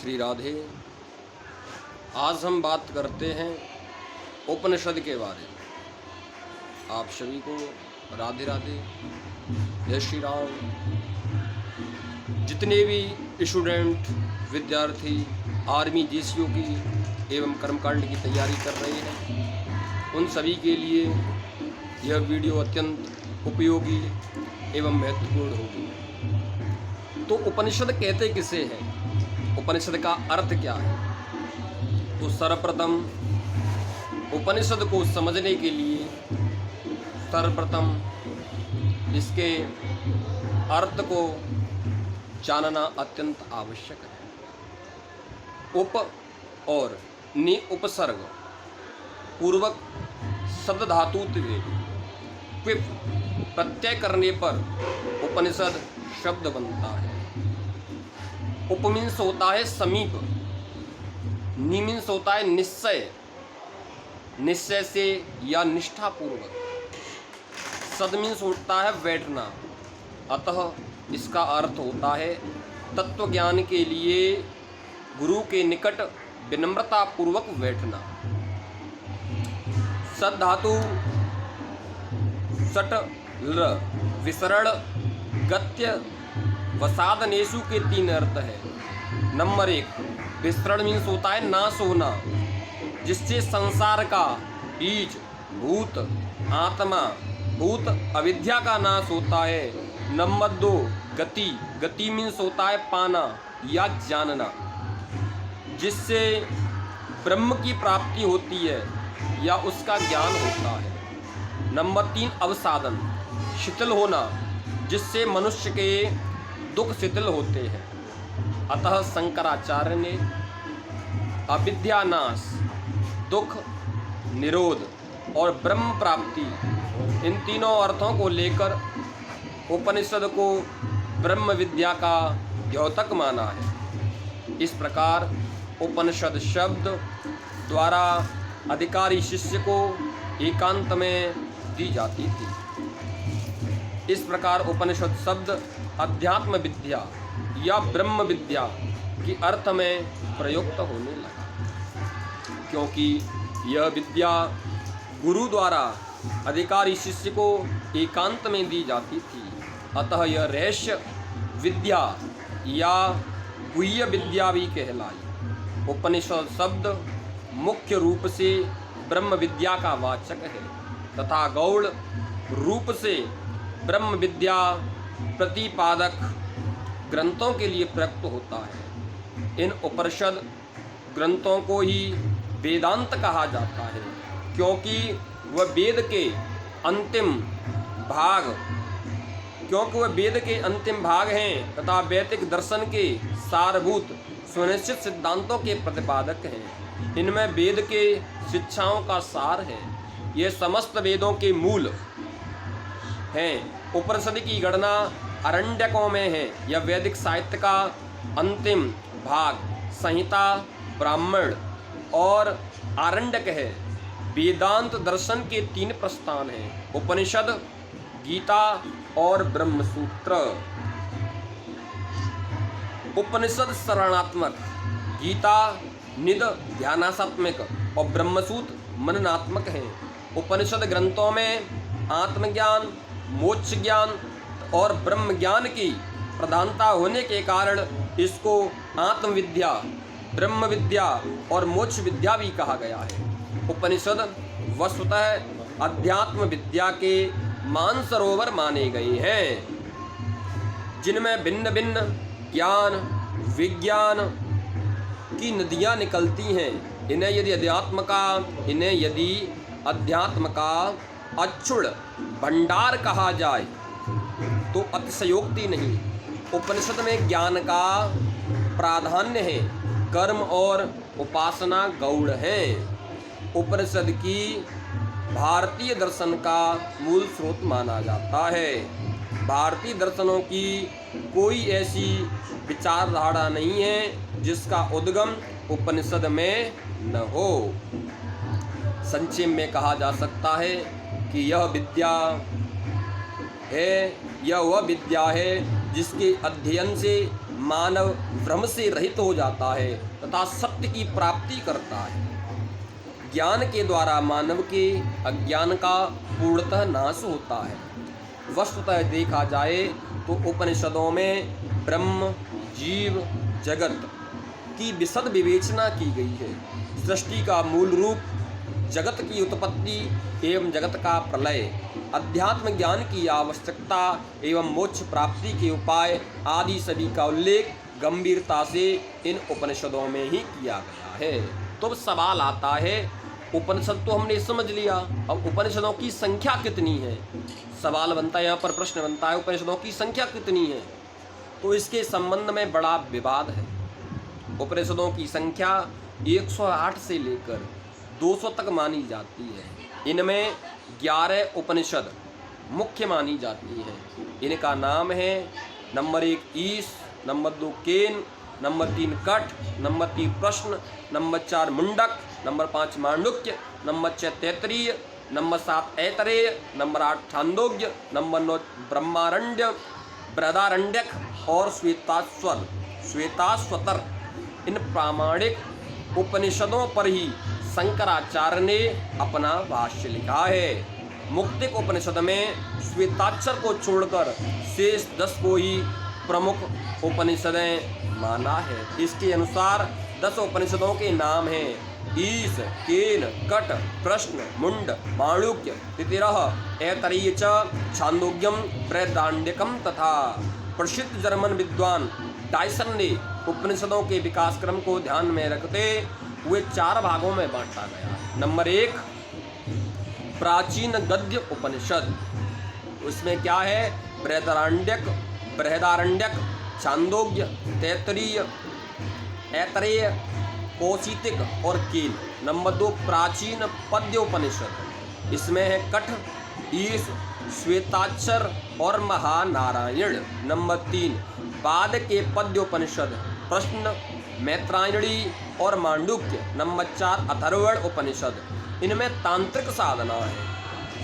श्री राधे। आज हम बात करते हैं उपनिषद के बारे में। आप सभी को राधे राधे, जय श्री राम। जितने भी स्टूडेंट, विद्यार्थी आर्मी जेसीओ की एवं कर्मकांड की तैयारी कर रहे हैं, उन सभी के लिए यह वीडियो अत्यंत उपयोगी एवं महत्वपूर्ण होगी। तो उपनिषद कहते किसे हैं? उपनिषद का अर्थ क्या है? तो सर्वप्रथम उपनिषद को समझने के लिए सर्वप्रथम इसके अर्थ को जानना अत्यंत आवश्यक है। उप और नि उपसर्ग पूर्वक शब्द धातु क्विप प्रत्यय करने पर उपनिषद शब्द बनता है। उप मीन्स होता है समीप, नि मीन्स होता है निश्चय, निश्चय से या निष्ठा पूर्वक। सद मीन्स होता है बैठना। अतः इसका अर्थ होता है तत्व ज्ञान के लिए गुरु के निकट विनम्रता पूर्वक बैठना। सद धातु सट ल विसरण गत्य वसादनेशु के 3 अर्थ है। नंबर 1, विसरण मीन्स होता है नाश होना, जिससे संसार का बीज भूत आत्मा भूत अविद्या का नाश होता है। नंबर 2, गति, गति मीन्स होता है पाना या जानना, जिससे ब्रह्म की प्राप्ति होती है या उसका ज्ञान होता है। नंबर 3, अवसादन, शिथिल होना, जिससे मनुष्य के दुख शिथिल होते हैं। अतः शंकराचार्य ने अविद्या नाश, दुख निरोध और ब्रह्म प्राप्ति, इन तीनों अर्थों को लेकर उपनिषद को ब्रह्म विद्या का द्योतक माना है। इस प्रकार उपनिषद शब्द द्वारा अधिकारी शिष्य को एकांत में दी जाती थी। इस प्रकार उपनिषद शब्द अध्यात्म विद्या या ब्रह्म विद्या के अर्थ में प्रयुक्त होने लगा, क्योंकि यह विद्या गुरु द्वारा अधिकारी शिष्य को एकांत में दी जाती थी। अतः यह रहस्य विद्या या गुह्य विद्या भी कहलाई। उपनिषद शब्द मुख्य रूप से ब्रह्म विद्या का वाचक है तथा गौड़ रूप से ब्रह्म विद्या प्रतिपादक ग्रंथों के लिए प्रयुक्त होता है। इन उपनिषद ग्रंथों को ही वेदांत कहा जाता है, क्योंकि वह वेद के अंतिम भाग हैं तथा वैदिक दर्शन के सारभूत सुनिश्चित सिद्धांतों के प्रतिपादक हैं। इनमें वेद के शिक्षाओं का सार है। ये समस्त वेदों के मूल हैं। उपनिषद की गणना आरण्यकों में है। यह वैदिक साहित्य का अंतिम भाग संहिता, ब्राह्मण और आरण्यक है। वेदांत दर्शन के 3 प्रस्थान हैं: उपनिषद, गीता और ब्रह्मसूत्र। उपनिषद श्रवणात्मक, गीता निध ध्यानात्मक और ब्रह्मसूत्र मननात्मक हैं। उपनिषद ग्रंथों में आत्मज्ञान, मोक्ष ज्ञान और ब्रह्म ज्ञान की प्रधानता होने के कारण इसको आत्मविद्या, ब्रह्म विद्या और मोक्ष विद्या भी कहा गया है। उपनिषद वस्तुतः अध्यात्म विद्या के मानसरोवर माने गए हैं, जिनमें भिन्न भिन्न ज्ञान विज्ञान की नदियाँ निकलती हैं। इन्हें यदि अध्यात्म का अक्षुण भंडार कहा जाए तो अतिशयोक्ति नहीं। उपनिषद में ज्ञान का प्राधान्य है, कर्म और उपासना गौड़ हैं। उपनिषद की भारतीय दर्शन का मूल स्रोत माना जाता है। भारतीय दर्शनों की कोई ऐसी विचारधारा नहीं है जिसका उद्गम उपनिषद में न हो। संक्षेप में कहा जा सकता है कि यह वह विद्या है जिसके अध्ययन से मानव भ्रम से रहित हो जाता है तथा सत्य की प्राप्ति करता है। ज्ञान के द्वारा मानव के अज्ञान का पूर्णतः नाश होता है। वस्तुतः देखा जाए तो उपनिषदों में ब्रह्म, जीव, जगत की विशद विवेचना की गई है। सृष्टि का मूल रूप, जगत की उत्पत्ति एवं जगत का प्रलय, अध्यात्म ज्ञान की आवश्यकता एवं मोक्ष प्राप्ति के उपाय आदि सभी का उल्लेख गंभीरता से इन उपनिषदों में ही किया गया है। तो सवाल आता है, उपनिषद तो हमने समझ लिया, अब उपनिषदों की संख्या कितनी है? सवाल बनता है, यहाँ पर प्रश्न बनता है, उपनिषदों की संख्या कितनी है? तो इसके संबंध में बड़ा विवाद है। उपनिषदों की संख्या 108 से लेकर 200 तक मानी जाती है। इनमें 11 उपनिषद मुख्य मानी जाती हैं। इनका नाम है number 1 Isha, number 2 Kena, number 3 Katha, number 3 Prashna, number 4 Mundaka, number 5 Mandukya, number 6 Taittiriya, number 7 Aitareya, number 8 Chandogya, number 9 ब्रह्मारण्य, बृहदारण्यक और श्वेताश्वतर। इन प्रामाणिक उपनिषदों पर ही शंकराचार्य ने अपना भाष्य लिखा है। मुक्तिक उपनिषद में श्वेताक्षर को छोड़कर शेष 10 को ही प्रमुख उपनिषदें माना है। इसके अनुसार 10 उपनिषदों के नाम हैं ईश, केन, कट, प्रश्न, मुंड, माणुक्य, तितिरः, ऐतरेय च, छांदोग्यम, बृहदारण्यकम तथा प्रसिद्ध जर्मन विद्वान डायसन ने उपनिषदों के विकास क्रम को ध्यान में रखते हुए 4 भागों में बांटा गया है। नंबर 1 प्राचीन गद्य उपनिषद, उसमें क्या है? बृहदारण्यक, छांदोग्य, तैत्तिरीय, ऐतरेय, कौशितिक और केन। नंबर 2 प्राचीन पद्य उपनिषद, इसमें है कठ, ईश, श्वेताक्षर और महानारायण। नंबर 3 बाद के पद्य उपनिषद, प्रश्न, मैत्रायणी और मांडुक्य। नंबर 4 अथर्वण उपनिषद, इनमें तांत्रिक साधना है।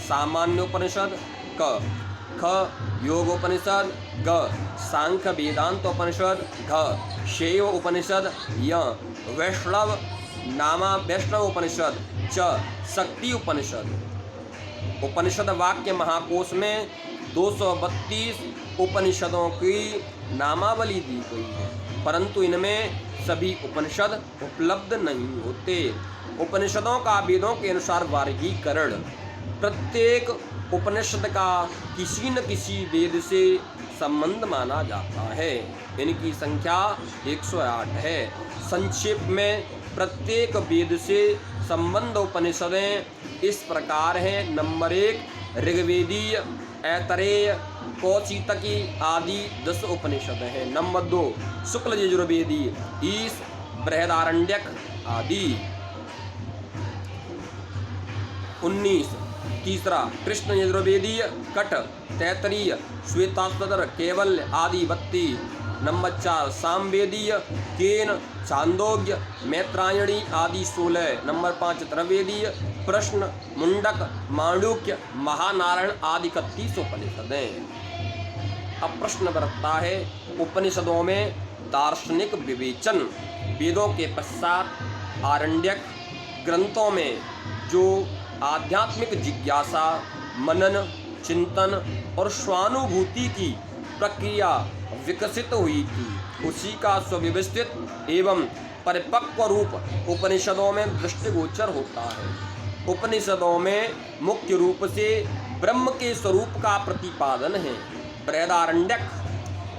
सामान्य उपनिषद क, ख योगोपनिषद, ग सांख्य वेदांत उपनिषद, घ शैव उपनिषद, य वैष्णव उपनिषद, च शक्ति उपनिषद। उपनिषद वाक्य महाकोश में 232 उपनिषदों की नामावली दी गई है, परंतु इनमें सभी उपनिषद उपलब्ध नहीं होते। उपनिषदों का वेदों के अनुसार वर्गीकरण, प्रत्येक उपनिषद का किसी न किसी वेद से संबंध माना जाता है। इनकी संख्या 108 है। संक्षेप में प्रत्येक वेद से संबंध उपनिषदें इस प्रकार हैं। नंबर 1 ऋग्वेदीय, ऐतरेय, कौशितकी आदि 10 उपनिषद हैं। नंबर 2 शुक्ल यजुर्वेदीय, ईश, बृहदारण्यक आदि 19। तीसरा कृष्ण यजुर्वेदीय, कठ, तैत्तिरीय, श्वेताश्वतर, कैवल्य आदि 32। नंबर 4 सामवेदीय, केन, छांदोग्य, मैत्रायणी आदि 16। नंबर 5 त्रैवेदीय, प्रश्न, मुंडक, मांडुक्य, महानारायण आदि 31 उपनिषदें। अब प्रश्न बरतता है, उपनिषदों में दार्शनिक विवेचन, वेदों के पश्चात आरण्यक ग्रंथों में जो आध्यात्मिक जिज्ञासा, मनन, चिंतन और स्वानुभूति की प्रक्रिया विकसित हुई थी, उसी का सुव्यवस्थित एवं परिपक्व रूप उपनिषदों में दृष्टिगोचर होता है। उपनिषदों में मुख्य रूप से ब्रह्म के स्वरूप का प्रतिपादन है। बृहदारण्यक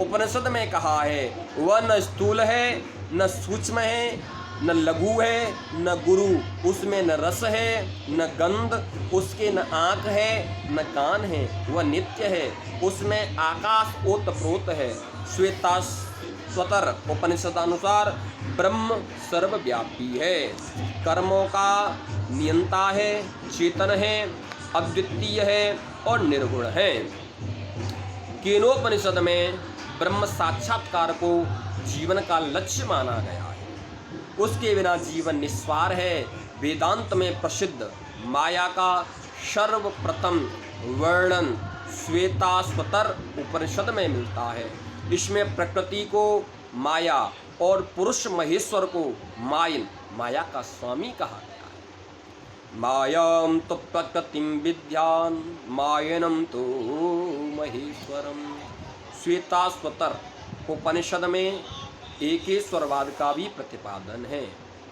उपनिषद में कहा है, वह न स्थूल है, न सूक्ष्म है, न लघु है, न गुरु, उसमें न रस है, न गंध, उसके न आँख है, न कान है, वह नित्य है, उसमें आकाश ओतप्रोत है। श्वेताश्वतर उपनिषदानुसार ब्रह्म सर्वव्यापी है, कर्मों का नियंता है, चेतन है, अद्वितीय है और निर्गुण है। केनोपनिषद में ब्रह्म साक्षात्कार को जीवन का लक्ष्य माना गया है, उसके बिना जीवन निस्वार है। वेदांत में प्रसिद्ध माया का सर्वप्रथम वर्णन श्वेताश्वतर उपनिषद में मिलता है। इसमें प्रकृति को माया और पुरुष महेश्वर को मायन माया का स्वामी कहा गया है। मायां तो प्रकृतिम विद्यान मायनम तो महेश्वरम। श्वेताश्वतर उपनिषद में एकेश्वरवाद का भी प्रतिपादन है।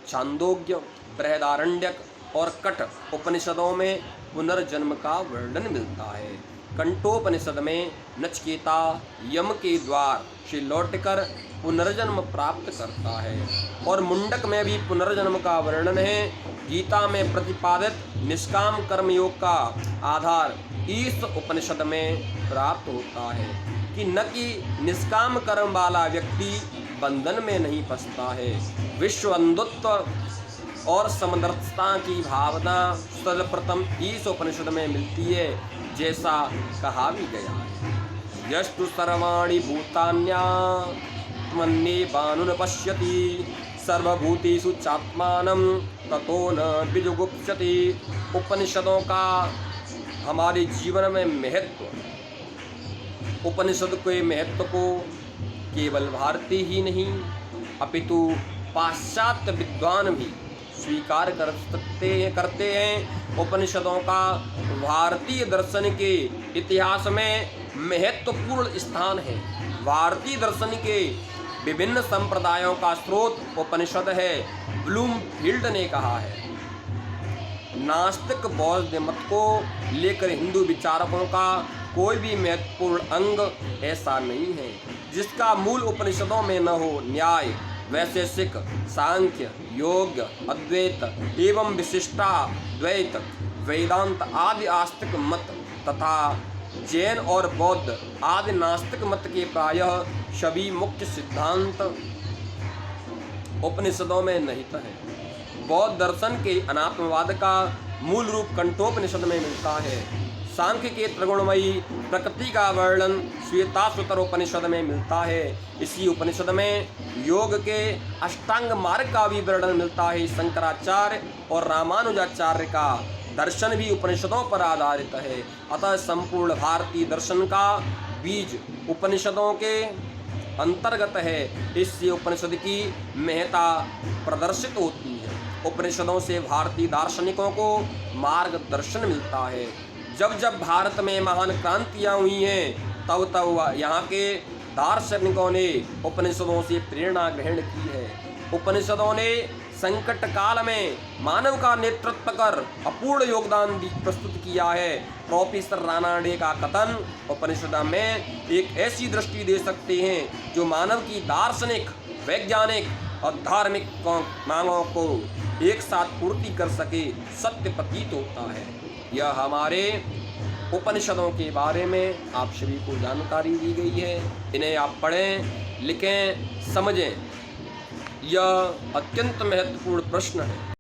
छांदोग्य, बृहदारण्यक और कठ उपनिषदों में पुनर्जन्म का वर्णन मिलता है। कंठोपनिषद में नचिकेता यम के द्वार से लौटकर पुनर्जन्म प्राप्त करता है और मुंडक में भी पुनर्जन्म का वर्णन है। गीता में प्रतिपादित निष्काम कर्म योग का आधार इस उपनिषद में प्राप्त होता है कि न कि निष्काम कर्म वाला व्यक्ति बंधन में नहीं फंसता है। विश्व बंधुत्व और समदर्थता की भावना सर्वप्रथम इस उपनिषद में मिलती है, जैसा कहा भी गया है। यस्तु सर्वाणि भूतान्यात्मन्येवानुन पश्यति सर्वभूतेषु चात्मानं ततो न विजुगुप्स्यति। उपनिषदों का हमारे जीवन में महत्व, उपनिषद के महत्व को केवल भारतीय ही नहीं अपितु पाश्चात्य विद्वान भी स्वीकार करते हैं। उपनिषदों का भारतीय दर्शन के इतिहास में महत्वपूर्ण स्थान है। भारतीय दर्शन के विभिन्न संप्रदायों का स्रोत उपनिषद है। ब्लूमफील्ड ने कहा है, नास्तिक बौद्ध मत को लेकर हिंदू विचारकों का कोई भी महत्वपूर्ण अंग ऐसा नहीं है जिसका मूल उपनिषदों में न हो। न्याय, वैशेषिक, सांख्य, योग, अद्वैत एवं विशिष्टा द्वैत, वेदांत आदि आस्तिक मत तथा जैन और बौद्ध आदि नास्तिक मत के प्रायः सभी मुख्य सिद्धांत उपनिषदों में निहित है। बौद्ध दर्शन के अनात्मवाद का मूल रूप कंठोपनिषद में मिलता है। सांख्य के त्रिगुणमयी प्रकृति का वर्णन श्वेताश्वतर उपनिषद में मिलता है। इसी उपनिषद में योग के अष्टांग मार्ग का भी वर्णन मिलता है। शंकराचार्य और रामानुजाचार्य का दर्शन भी उपनिषदों पर आधारित है। अतः संपूर्ण भारतीय दर्शन का बीज उपनिषदों के अंतर्गत है। इससे उपनिषद की महत्ता प्रदर्शित होती है। उपनिषदों से भारतीय दार्शनिकों को मार्गदर्शन मिलता है। जब जब भारत में महान क्रांतियाँ हुई हैं तब तब यहाँ के दार्शनिकों ने उपनिषदों से प्रेरणा ग्रहण की है। उपनिषदों ने संकट काल में मानव का नेतृत्व कर अपूर्ण योगदान प्रस्तुत किया है। प्रोफेसर रानाडे का कथन उपनिषद में एक ऐसी दृष्टि दे सकते हैं जो मानव की दार्शनिक, वैज्ञानिक और धार्मिक मांगों को एक साथ पूर्ति कर सके, सत्य प्रतीत होता है। यह हमारे उपनिषदों के बारे में आप सभी को जानकारी दी गई है। इन्हें आप पढ़ें, लिखें, समझें। यह अत्यंत महत्वपूर्ण प्रश्न है।